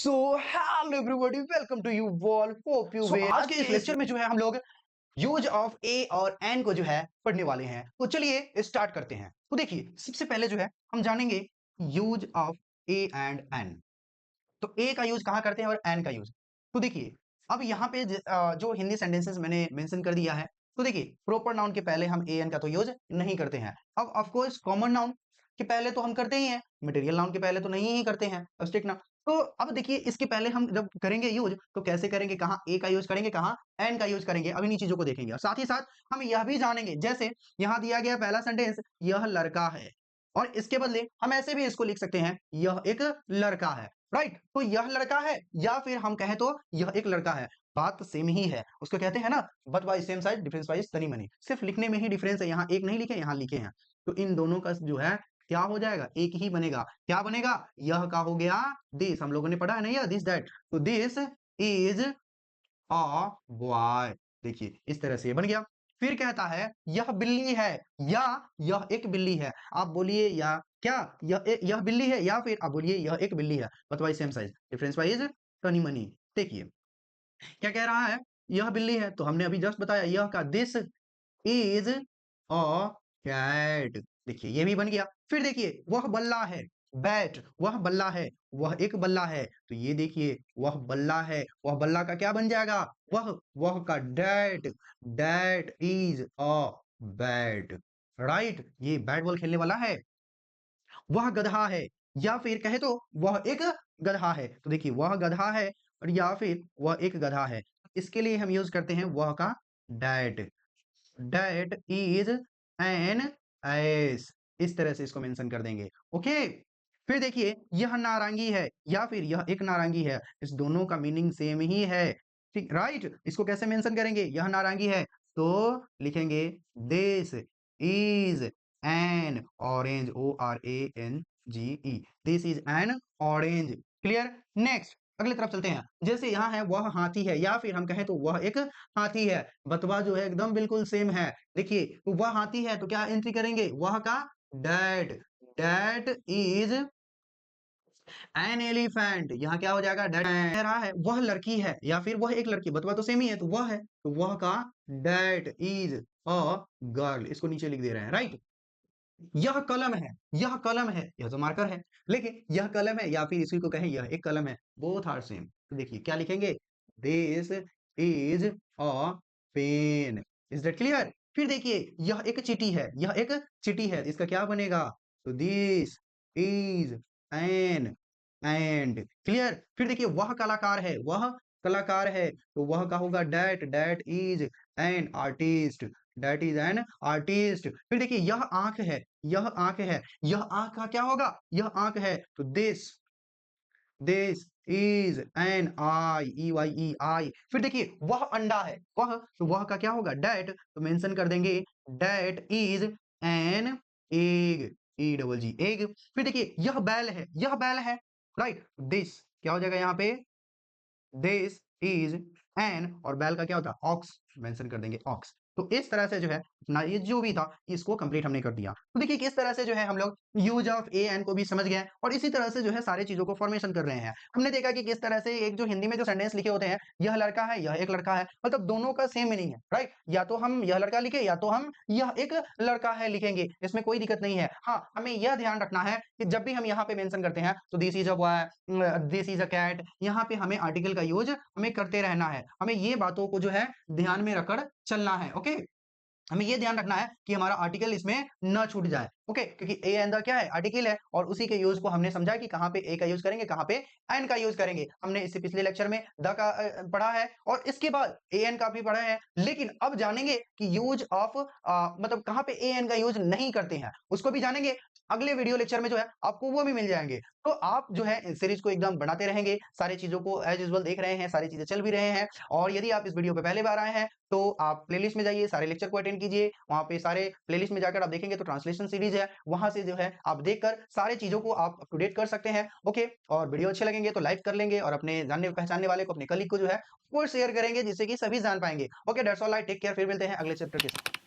So hello everybody, welcome to you all, hope you well. आज के इस lecture में जो है हम लोग यूज ऑफ ए और एन को जो है पढ़ने वाले हैं। तो चलिए स्टार्ट करते हैं। तो देखिए, सबसे पहले जो है हम जानेंगे use of a and an. तो ए का यूज कहाँ करते हैं और एन का यूज। तो देखिए, अब यहाँ पे जो हिंदी सेंटेंसेस मैंने मेंशन कर दिया है। तो देखिए, प्रॉपर नाउन के पहले हम ए एन का तो यूज नहीं करते हैं। अब ऑफ कोर्स कॉमन नाउन के पहले तो हम करते ही हैं, मटेरियल नाउन के पहले तो नहीं ही करते हैं। अब स्टिक ना। तो अब देखिए, इसके पहले हम जब करेंगे यूज तो कैसे करेंगे, कहाँ ए का यूज करेंगे, कहाँ एन का यूज करेंगे, अब इन्हीं चीजों को देखेंगे। और साथ ही साथ हम यह भी जानेंगे, जैसे यहाँ दिया गया पहला सेंटेंस, यह लड़का है, और इसके बदले हम ऐसे भी इसको लिख सकते हैं, यह एक लड़का है। राइट, तो यह लड़का है या फिर हम कहें तो यह एक लड़का है, बात तो सेम ही है। उसको कहते हैं ना, but by same side difference by तनी मनी। सिर्फ लिखने में ही डिफरेंस है, यहाँ एक नहीं लिखे, यहाँ लिखे हैं। तो इन दोनों का जो है क्या हो जाएगा, एक ही बनेगा। क्या बनेगा, यह का हो गया दिस, हम लोगों ने पढ़ा है ना, यह दिस दैट। तो दिस इज अ बॉय। देखिए, इस तरह से ये बन गया। फिर कहता है यह बिल्ली है या यह एक बिल्ली है। आप बोलिए या क्या, यह बिल्ली है, या फिर आप बोलिए यह एक बिल्ली है, but same size difference wise टनी मनी। देखिए क्या कह रहा है, यह बिल्ली है, तो हमने अभी जस्ट बताया यह का दिस इज अ कैट। देखिए ये भी बन गया। फिर देखिए, वह बल्ला है, बैट, वह बल्ला है, वह एक बल्ला है। तो ये देखिए, वह बल्ला है, वह बल्ला का क्या बन जाएगा, वह का that, that is a bat. Right, ये बैट बॉल खेलने वाला है। वह गधा है, या फिर कहे तो वह एक गधा है। तो देखिए, वह गधा है और या फिर वह एक गधा है। इसके लिए हम यूज करते हैं वह का that, that is an S. इस तरह से इसको मेंशन कर देंगे। ओके। फिर देखिए, यह नारंगी है या फिर यह एक नारंगी है, इस दोनों का मीनिंग सेम ही है। ठीक, राइट। इसको कैसे मेंशन करेंगे, यह नारंगी है तो लिखेंगे this is an orange, O R A N G E, this is an orange. Clear. Next अगली तरफ चलते हैं। जैसे यहाँ है वह हाथी है, या फिर हम कहें तो वह एक हाथी है। बतवा जो है एकदम बिल्कुल सेम है। देखिए, तो वह हाथी है तो क्या एंट्री करेंगे, वह का that, that is an elephant. यहाँ क्या हो जाएगा, डैट। कह रहा है वह लड़की है या फिर वह एक लड़की, बतवा तो सेम ही है, तो वह है तो वह का डैट इज अ गर्ल। इसको नीचे लिख दे रहे हैं। राइट। यह कलम है, यह कलम है, यह तो मार्कर है, लेकिन यह कलम है या फिर इसी को कहें यह एक कलम है, बोथ आर सेम। तो देखिए क्या लिखेंगे, this is a pen. Is that clear. फिर देखिए, यह एक चिट्ठी है, यह एक चिट्ठी है, इसका क्या बनेगा, तो this is N and. Clear. फिर देखिए, वह कलाकार है, वह कलाकार है, तो वह का होगा that, that is an artist, that is an artist. फिर देखिए, यह आंख है, यह आंख है, यह आंख का क्या होगा, यह आंख है, तो this is an eye, E Y E eye. फिर देखिए, वह अंडा है, वह, तो वह का क्या होगा, डैट, तो मेंशन कर देंगे that is an egg, E double ji egg. फिर देखिए, यह बैल है, यह बैल है। राइट, दिस क्या हो जाएगा यहाँ पे, दिस इज एन, और बैल का क्या होता है, ऑक्स, मेंशन कर देंगे ऑक्स। तो इस तरह से जो है ना, ये जो भी था इसको कंप्लीट हमने कर दिया। तो देखिए किस तरह से जो है हम लोग यूज ऑफ ए एन को भी समझ गए, और इसी तरह से जो है सारी चीजों को फॉर्मेशन कर रहे हैं। हमने देखा कि किस तरह से एक जो हिंदी में जो सेंटेंस लिखे होते हैं, यह लड़का है, यह एक लड़का है, मतलब दोनों का सेम मीनिंग है। राइट, या तो हम यह लड़का लिखे या तो हम यह एक लड़का है लिखेंगे, इसमें कोई दिक्कत नहीं है। हाँ, हमें यह ध्यान रखना है कि जब भी हम यहाँ पे मेंशन करते हैं तो this is a boy, this is a cat, यहाँ पे हमें आर्टिकल का यूज हमें करते रहना है। हमें ये बातों को जो है ध्यान में रखकर चलना है। ओके, हमें ये ध्यान रखना है कि हमारा आर्टिकल इसमें न छूट जाए। ओके, क्योंकि ए एन द क्या है, आर्टिकल है, और उसी के यूज को हमने समझा कि कहाँ पे ए का यूज करेंगे, कहाँ पे एन का यूज करेंगे। हमने इससे पिछले लेक्चर में द का पढ़ा है, और इसके बाद ए एन का भी पढ़ा है। लेकिन अब जानेंगे कि यूज ऑफ मतलब कहाँ पे ए एन का यूज नहीं करते हैं, उसको भी जानेंगे। अगले वीडियो लेक्चर में जो है आपको वो भी मिल जाएंगे। तो आप जो है इस सीरीज को एकदम बढ़ाते रहेंगे, सारी चीजों को एज यूजुअल देख रहे हैं, सारी चीजें चल भी रहे हैं। और यदि आप इस वीडियो पे पहले बार आए हैं तो आप प्लेलिस्ट में जाइए, सारे लेक्चर को अटेंड कीजिए। वहां पे सारे प्लेलिस्ट में जाकर आप देखेंगे तो ट्रांसलेशन सीरीज है, वहां से जो है आप देखकर सारी चीजों को आप अप टू डेट कर सकते हैं। ओके, और वीडियो अच्छे लगेंगे तो लाइक कर लेंगे, और अपने जानने पहचानने वाले को, अपने कलीग को जो है वो शेयर करेंगे, जिससे कि सभी जान पाएंगे। Okay, that's all, take care, फिर मिलते हैं अगले चैप्टर के साथ।